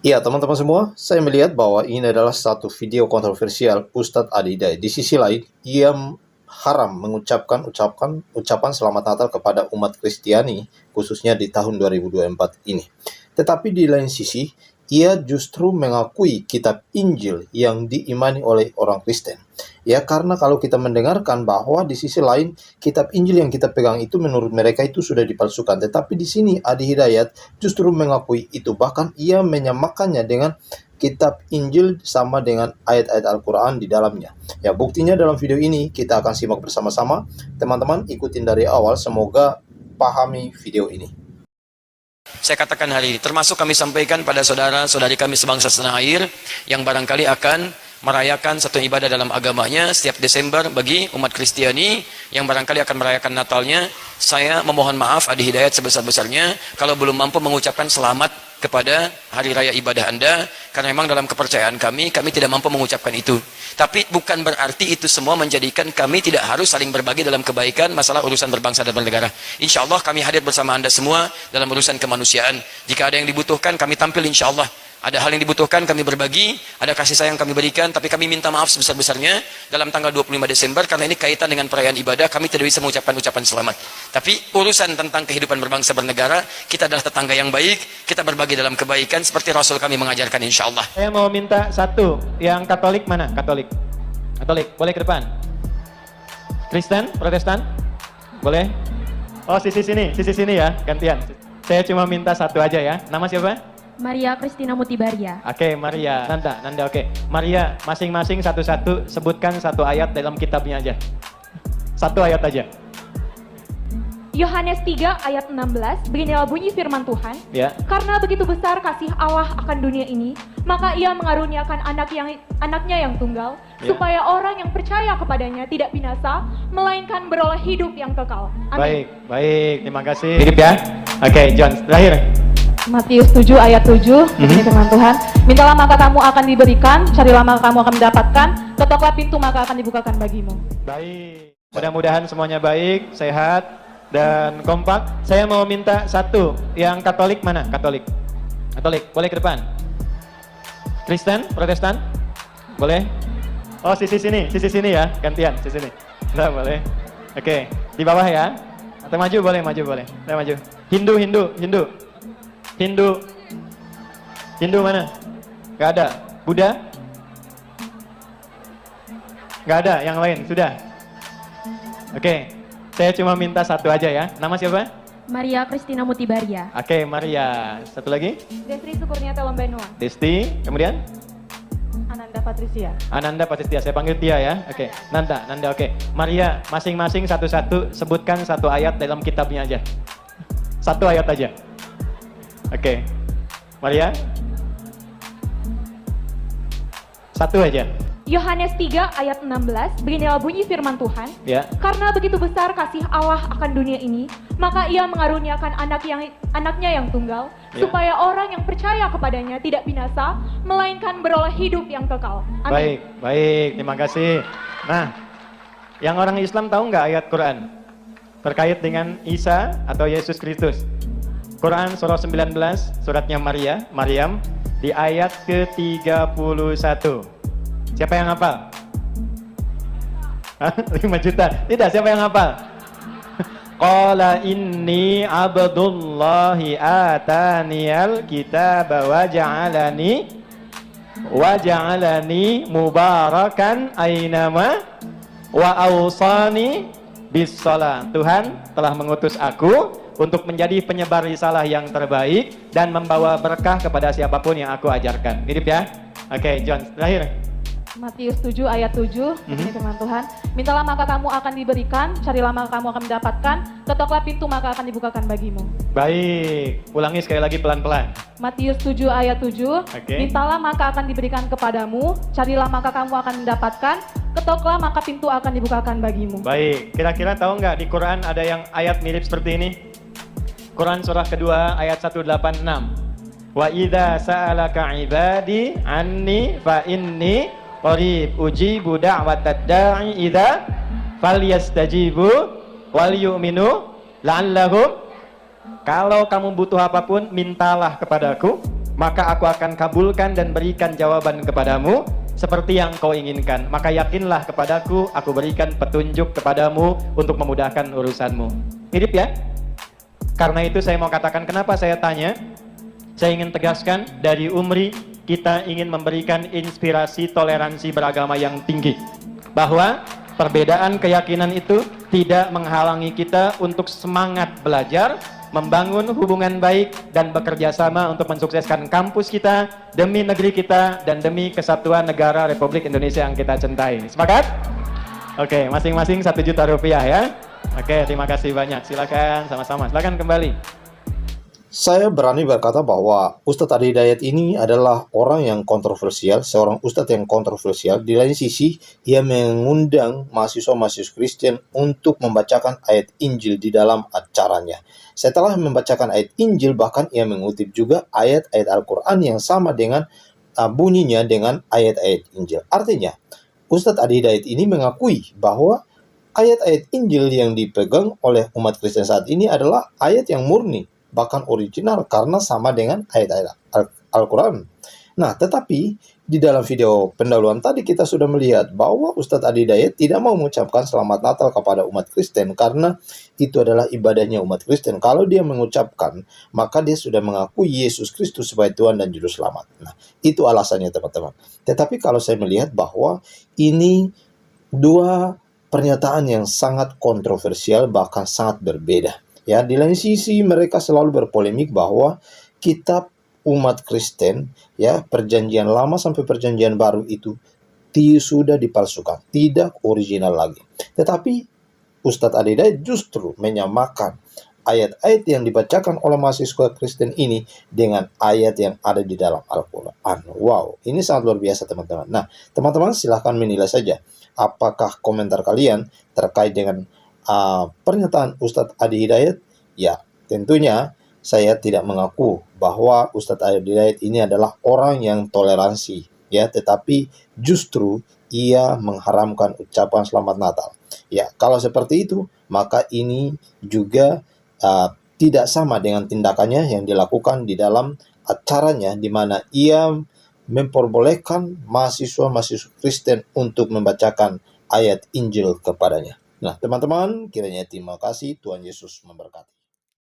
Iya, teman-teman semua, saya melihat bahwa ini adalah satu video kontroversial Ustadz Adi Hidayat. Di sisi lain, ia haram mengucapkan ucapan selamat Natal kepada umat Kristiani, khususnya di tahun 2024 ini. Tetapi di lain sisi, ia justru mengakui kitab Injil yang diimani oleh orang Kristen. Ya, karena kalau kita mendengarkan bahwa di sisi lain kitab Injil yang kita pegang itu menurut mereka itu sudah dipalsukan. Tetapi di sini Adi Hidayat justru mengakui itu. Bahkan ia menyamakannya dengan kitab Injil sama dengan ayat-ayat Al-Quran di dalamnya. Ya, buktinya dalam video ini kita akan simak bersama-sama. Teman-teman ikutin dari awal, semoga pahami video ini. Saya katakan hari ini, termasuk kami sampaikan pada saudara-saudari kami sebangsa setanah air yang barangkali akan merayakan satu ibadah dalam agamanya setiap Desember bagi umat Kristiani yang barangkali akan merayakan Natalnya. Saya memohon maaf Adi Hidayat sebesar-besarnya kalau belum mampu mengucapkan selamat kepada hari raya ibadah Anda, karena memang dalam kepercayaan kami tidak mampu mengucapkan itu. Tapi bukan berarti itu semua menjadikan kami tidak harus saling berbagi dalam kebaikan masalah urusan berbangsa dan bernegara. Insya Allah kami hadir bersama Anda semua dalam urusan kemanusiaan. Jika ada yang dibutuhkan kami tampil insya Allah. Ada hal yang dibutuhkan kami berbagi, ada kasih sayang kami berikan, tapi kami minta maaf sebesar-besarnya dalam tanggal 25 Desember karena ini kaitan dengan perayaan ibadah, kami tidak bisa mengucapkan ucapan selamat. Tapi urusan tentang kehidupan berbangsa bernegara, kita adalah tetangga yang baik, kita berbagi dalam kebaikan seperti Rasul kami mengajarkan insya Allah. Saya mau minta satu, yang Katolik mana? Katolik, boleh ke depan. Kristen, Protestan, boleh? Oh sisi sini ya, gantian. Saya cuma minta satu aja ya. Nama siapa? Maria Kristina Mutibaria. Oke, Maria. Nanda, oke. Maria, masing-masing satu-satu sebutkan satu ayat dalam kitabnya aja. Satu ayat aja. Yohanes 3 ayat 16, beginilah bunyi firman Tuhan. Ya. Karena begitu besar kasih Allah akan dunia ini, maka ia mengaruniakan anaknya yang tunggal, ya, supaya orang yang percaya kepadanya tidak binasa, melainkan beroleh hidup yang kekal. Amin. Baik, terima kasih. Hidup ya. Oke, John, terakhir. Matius 7 ayat 7, begini firman Tuhan. Mintalah maka kamu akan diberikan, carilah maka kamu akan mendapatkan, ketoklah pintu maka akan dibukakan bagimu. Baik, mudah-mudahan semuanya baik, sehat, dan kompak. Saya mau minta satu, yang Katolik mana? Katolik, boleh ke depan. Kristen, Protestan, boleh? Oh sisi sini ya, gantian, sisi sini. Nah, boleh. Oke, di bawah ya. Atau maju boleh. Saya maju. Hindu mana? Gak ada. Buddha? Gak ada, yang lain sudah. Oke, saya cuma minta satu aja ya. Nama siapa? Maria Kristina Mutibaria. Oke, Maria. Satu lagi? Destri Sukurniata Lombenua. Desti, kemudian? Ananda Patristia. Saya panggil Tia ya. Oke, Nanda, oke. Maria, masing-masing satu-satu sebutkan satu ayat dalam kitabnya aja. Satu ayat aja. Oke, Maria. Satu aja. Yohanes 3 ayat 16, beginilah bunyi firman Tuhan. Ya. Karena begitu besar kasih Allah akan dunia ini, maka ia mengaruniakan anaknya yang tunggal, ya, supaya orang yang percaya kepadanya tidak binasa, melainkan beroleh hidup yang kekal. Amin. Baik, terima kasih. Nah, yang orang Islam tahu nggak ayat Quran terkait dengan Isa atau Yesus Kristus? Quran surah 19, suratnya Maryam, di ayat ke-31. Siapa yang hafal? 5 juta. Tidak, siapa yang hafal? Qala inni abdullahi ataniyal kitaba wa ja'alani mubarakan ainama wa awsani bis shalah. Tuhan telah mengutus aku untuk menjadi penyebar risalah yang terbaik dan membawa berkah kepada siapapun yang aku ajarkan. Mirip ya? Oke, John, terakhir. Matius 7 ayat 7, ini firman Tuhan. Mintalah maka kamu akan diberikan, carilah maka kamu akan mendapatkan, ketoklah pintu maka akan dibukakan bagimu. Baik, ulangi sekali lagi pelan-pelan. Matius 7 ayat 7, Oke. Mintalah maka akan diberikan kepadamu, carilah maka kamu akan mendapatkan, ketoklah maka pintu akan dibukakan bagimu. Baik, kira-kira tahu nggak di Quran ada yang ayat mirip seperti ini? Quran surah kedua ayat 186. Wa idza sa'alaka ibadi anni fa inni qarib ujibu da'watad da'i idza falyastajibu wal yu'minu la'allahum. Kalau kamu butuh apapun, mintalah kepadaku, maka aku akan kabulkan dan berikan jawaban kepadamu seperti yang kau inginkan. Maka yakinlah kepadaku, aku berikan petunjuk kepadamu untuk memudahkan urusanmu. Mirip ya? Karena itu saya mau katakan kenapa saya tanya. Saya ingin tegaskan dari Umri, kita ingin memberikan inspirasi toleransi beragama yang tinggi. Bahwa perbedaan keyakinan itu tidak menghalangi kita untuk semangat belajar, membangun hubungan baik, dan bekerja sama untuk mensukseskan kampus kita, demi negeri kita, dan demi kesatuan negara Republik Indonesia yang kita cintai. Sepakat? Oke, masing-masing 1 juta rupiah ya. Oke, terima kasih banyak. Silakan sama-sama. Silakan kembali. Saya berani berkata bahwa Ustadz Adi Hidayat ini adalah orang yang kontroversial, seorang Ustadz yang kontroversial. Di lain sisi, ia mengundang mahasiswa-mahasiswa Kristen untuk membacakan ayat Injil di dalam acaranya. Setelah membacakan ayat Injil, bahkan ia mengutip juga ayat-ayat Al-Quran yang sama dengan bunyinya dengan ayat-ayat Injil. Artinya, Ustadz Adi Hidayat ini mengakui bahwa ayat-ayat Injil yang dipegang oleh umat Kristen saat ini adalah ayat yang murni, bahkan original, karena sama dengan ayat-ayat Al-Quran. Nah, tetapi di dalam video pendahuluan tadi kita sudah melihat bahwa Ustadz Adi Hidayat tidak mau mengucapkan selamat Natal kepada umat Kristen karena itu adalah ibadahnya umat Kristen. Kalau dia mengucapkan, maka dia sudah mengakui Yesus Kristus sebagai Tuhan dan Juru Selamat. Nah, itu alasannya teman-teman. Tetapi kalau saya melihat bahwa ini dua pernyataan yang sangat kontroversial, bahkan sangat berbeda. Ya, di lain sisi mereka selalu berpolemik bahwa kitab umat Kristen, ya, perjanjian lama sampai perjanjian baru itu sudah dipalsukan, tidak original lagi. Tetapi Ustadz Adi Hidayat justru menyamakan ayat-ayat yang dibacakan oleh mahasiswa Kristen ini dengan ayat yang ada di dalam Al-Quran. Wow, ini sangat luar biasa teman-teman. Nah, teman-teman silahkan menilai saja apakah komentar kalian terkait dengan pernyataan Ustadz Adi Hidayat. Ya, tentunya saya tidak mengaku bahwa Ustadz Adi Hidayat ini adalah orang yang toleransi, ya, tetapi justru ia mengharamkan ucapan selamat Natal. Ya, kalau seperti itu, maka ini juga tidak sama dengan tindakannya yang dilakukan di dalam acaranya, di mana ia memperbolehkan mahasiswa-mahasiswa Kristen untuk membacakan ayat Injil kepadanya. Nah, teman-teman, kiranya terima kasih. Tuhan Yesus memberkati.